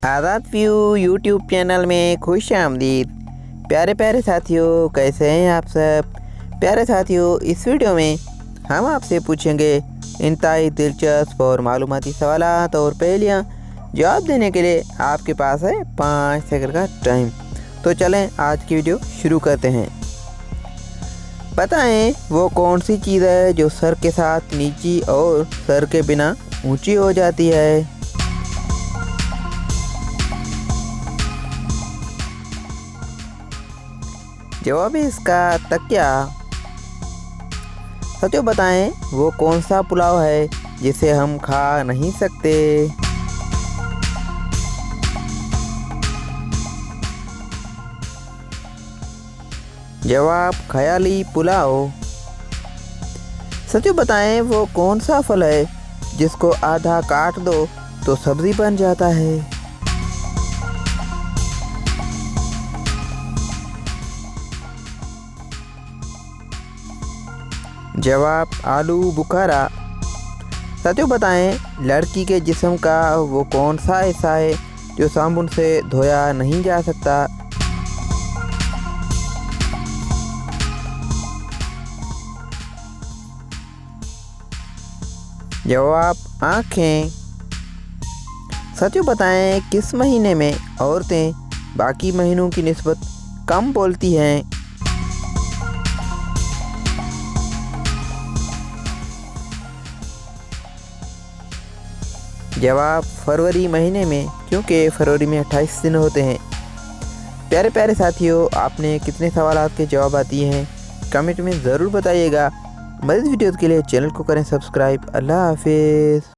आज़ाद view YouTube channel में खुश आमदीद। प्यारे प्यारे साथियों, कैसे हैं आप सब। प्यारे साथियों, इस वीडियो में हम आपसे पूछेंगे इंतहाई दिलचस्प और मालूमाती सवालात और पहेलियाँ। जवाब देने के लिए आपके पास है 5 सेकंड का टाइम। तो चलें आज की वीडियो शुरू करते हैं। बताएं वो कौन सी चीज़ है जो सर के साथ नीची और सर के बिना ऊंची हो जाती है। जवाब है इसका तकिया। सचो बताएं वो कौन सा पुलाव है जिसे हम खा नहीं सकते। जवाब ख्याली पुलाव। सचो बताएं वो कौन सा फल है जिसको आधा काट दो तो सब्जी बन जाता है। जवाब आलू बुखारा। सचो बताएं लड़की के जिस्म का वो कौन सा हिस्सा है जो साबुन से धोया नहीं जा सकता। जवाब आँखें। सचो बताएं किस महीने में औरतें बाकी महीनों की निस्बत कम बोलती हैं। जवाब फरवरी महीने में, क्योंकि फरवरी में 28 दिन होते हैं। प्यारे प्यारे साथियों, आपने कितने सवालात के जवाब दिए हैं कमेंट में ज़रूर बताइएगा। मज़ीद वीडियोज़ के लिए चैनल को करें सब्सक्राइब। अल्लाह हाफिज़।